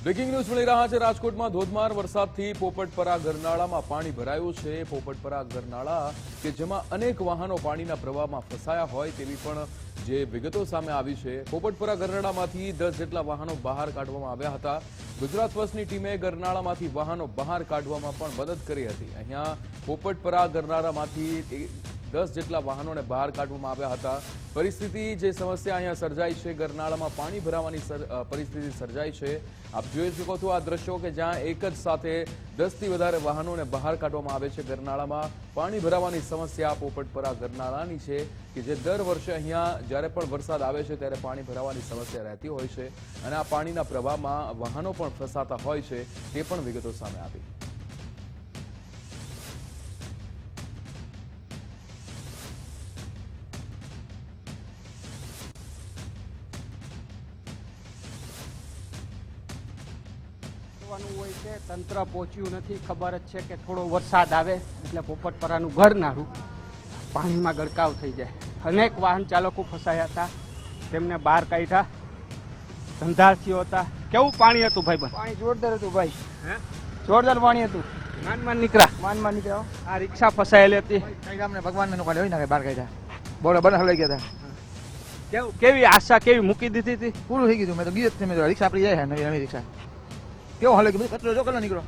Breaking news મળી રહ્યા છે। રાજકોટમાં ધોધમાર વરસાદથી પોપટપરા ગરનાળામાં પાણી ભરાયું છે। પોપટપરા ગરનાળા કે જેમાં અનેક વાહનો પાણીના પ્રવાહમાં ફસાયા હોય તેવી પણ જે વિગતો સામે આવી છે। પોપટપરા ગરનાળામાંથી 10 જેટલા વાહનો બહાર કાઢવામાં આવ્યા હતા। ગુજરાત બસની ટીમે ગરનાળામાંથી વાહનો બહાર કાઢવામાં પણ મદદ કરી હતી। અહીંયા પોપટપરા ગરનાળામાંથી 10 જેટલા વાહનોને બહાર કાઢવામાં આવ્યા હતા। પરિસ્થિતિ જે સમસ્યા અહીંયા સર્જાઈ છે, ગરનાળામાં પાણી ભરાવાની પરિસ્થિતિ સર્જાઈ છે। આપ જોઈ શકો છો આ દ્રશ્યો કે જ્યાં એક જ સાથે 10 થી વધારે વાહનોને બહાર કાઢવામાં આવે છે। ગરનાળામાં પાણી ભરાવાની સમસ્યા પોપટપરા ગરનાળાની છે કે જે દર વર્ષે અહીંયા જ્યારે પણ વરસાદ આવે છે ત્યારે પાણી ભરાવાની સમસ્યા રહેતી હોય છે અને આ પાણીના પ્રવાહમાં વાહનો પણ ફસાતા હોય છે તે પણ વિગતો સામે આવી। હોય છે તંત્ર પહોંચ્યું નથી। ખબર જ છે કે થોડો વરસાદ આવે એટલે પોપટપરાનું ગરનાળું પાણીમાં ગરકાવ થઈ જાય। અનેક વાહન ચાલકો ફસાયા હતા, તેમને બહાર કાઢ્યા। ધંધાર્થીઓ હતા। કેવું પાણી હતું ભાઈ? પાણી જોરદાર હતું ભાઈ, હે જોરદાર પાણી હતું। માંડ નીકળ્યા, માંડ નીકળ્યો। આ રિક્ષા ફસાયેલી હતી। અમને ભગવાન ને કાઢે હોય ને બહાર કાઢ્યા, બોલો બને હલાઈ ગયા હતા। કેવી આશા કેવી મૂકી દીધી હતી? પૂરું થઈ ગયું। મેં તો ગીત મેં રિક્ષા આપણી જાય નવી નવી રિક્ષા કેવો હલે ગયું, કચરો જો કેટલો નીકળો,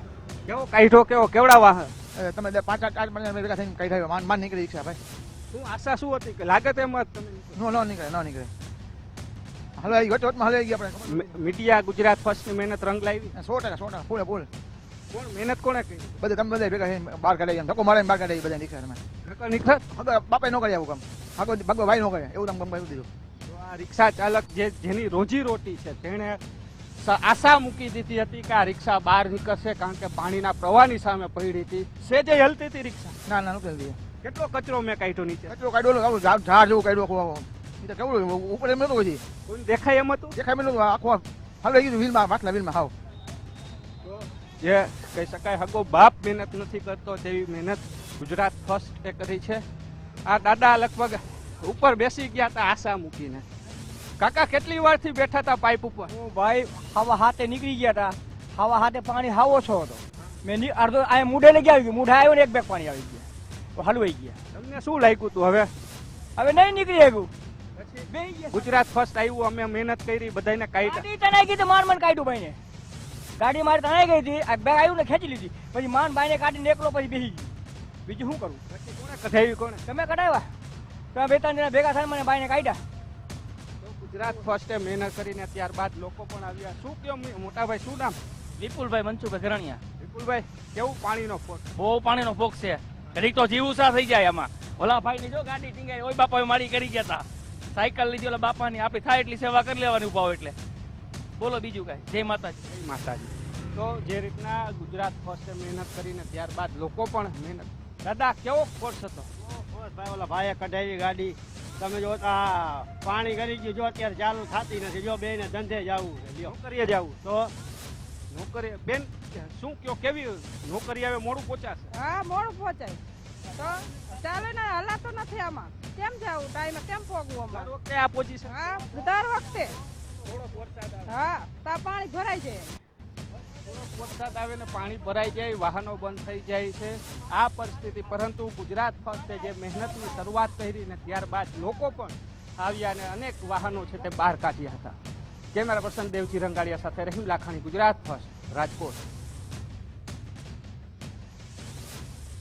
કેવો કાઢ્યો, કેવડા વાહન તમે 5-8 ભેગા થઈને કાઢ્યા, માંડ નીકળી રિક્ષા ભાઈ। શું આશા શું હતી કે લાગે તેમ જ તમે નો નીકળે હલાઈ વચમાં હલાઈ ગયા આપણે। મીડિયા ગુજરાત ફર્સ્ટની મહેનત રંગ લાવી 100% ફૂલે ફૂલ। કોણ મહેનત કોણે કરી? બધે તમે બધા ભેગા થઈને બહાર કાઢી ધક્કો મારે બહાર કાઢી બધા રિક્ષા તમે નીકળે બાપા નો કરી આવું કામ, ભગવા ભાઈ નો કરે એવું તમે ગમ દીધું। આ રિક્ષા ચાલક જેની રોજી રોટી છે તેણે આશા મૂકી દીધી હતી કે આ રિક્ષા બહાર નીકળશે, કારણ કે પાણીના પ્રવાહની સામે પડી હતી। સેજે હલતી હતી રિક્ષા? ના નીકળી દઈએ। કેટલો કચરો મેં કાઢ્યો નીચે? કચરો કાઢ્યો, ઝાડ જેવું કાઢ્યો, એ તો કેવું ઉપર એમ નતું હજી કોઈ દેખાય એમ હતું? દેખાય એમ નતું, આખો હલાઈ ગયું વ્હીલમાં, પાછલા વ્હીલમાં હાવ। જે કહી શકાય હગો બાપ મહેનત નથી કરતો તેવી મહેનત ગુજરાત ફર્સ્ટ એ કરી છે। આ દાદા લગભગ ઉપર બેસી ગયા હતા આશા મૂકીને। કાકા કેટલી વારથી બેઠા હતા પાઇપ ઉપર? હું ભાઈ હવા હાથે નીકળી ગયા હતા, હવા હાથે પાણી હાવ ઓછો હતો। મેં અડધો આ મૂઢે લઈ આવી ગયું, મૂઢે આવ્યો ને એક બેગ પાણી આવી ગયા, તો હલવાઈ ગયા। તમને શું લાગ્યું તું? હવે નહીં નીકળી આવ્યું। ગુજરાત ફર્સ્ટ આવ્યું, અમે મહેનત કરી, બધાને કાઢ્યા। ગાડી તણાઈ ગઈ, માન કાઢ્યું ભાઈ ને, ગાડી મારી તણાઈ ગઈ હતી, આ બેગ આવ્યું ને ખેંચી લીધી, પછી માન ભાઈ ને કાઢીને એકલો પછી બેસી ગયું। બીજું શું કરું? પછી કોણે કઢાવી? કોણે? તમે કઢાવ્યા? તમે 2-3 જણા ભેગા થાય મને ભાઈ ને કાઢ્યા। ગુજરાત ફર્સ્ટે મહેનત કરીને ત્યારબાદ લોકો પણ આવ્યા। શું કહો મોટાભાઈ, શું નામ? વિપુલભાઈ મનસુભાઈ ઘરણિયા। વિપુલભાઈ કેવું પાણીનો ફોટ? બહુ પાણીનો ફોક છે, ઘડીક તો જીવ ઉસા થઈ જાય આમાં। ઓલા ભાઈ ની જો ગાડી ટીંગાઈ, ઓય બાપા મારી કરી ગયા હતા, સાયકલ લીધી ઓલા બાપાની, આપણી થાય એટલી સેવા કરી લેવાની ઉપાવ એટલે। બોલો બીજું કાંઈ? જય માતાજી। જય માતાજી। તો જે રીતના ગુજરાત ફર્સ્ટે મહેનત કરીને ત્યારબાદ લોકો પણ મહેનત। દાદા કેવો ફોર્સ હતો? ભાઈ ઓલા ભાઈએ કઢાવી ગાડી, તમે જો પાણી કરી ગયું, જો અત્યારે ચાલુ થતી નથી, જો બેને ધંધે જવું છે, નોકરીએ જવું તો નોકરી બેન શું કયો, કેવી નોકરી આવે મોડું પહોંચાશે? હા મોડું પહોંચાય તો ચાલે ને, હલાતો નથી આમાં, કેમ જવું ટાઈમે, કેમ પોગવું દર અમારે? વખતે આ પોઝિશન? હા દર વખતે થોડોક વરસાદ આવે, હા તા પાણી ભરાઈ જાય। થોડોક વરસાદ આવે ને પાણી ભરાઈ જાય, વાહનો બંધ થઈ જાય છે, આ પરિસ્થિતિ। પરંતુ ગુજરાત ફર્સ્ટે જે મહેનતની શરૂઆત કરી ને ત્યારબાદ લોકો પણ આવ્યા અને અનેક વાહનો છે તે બહાર કાઢ્યા હતા। કેમેરા પર્સન દેવજી રંગાડિયા સાથે રહીમ લાખાણી, ગુજરાત ફર્સ્ટ, રાજકોટ।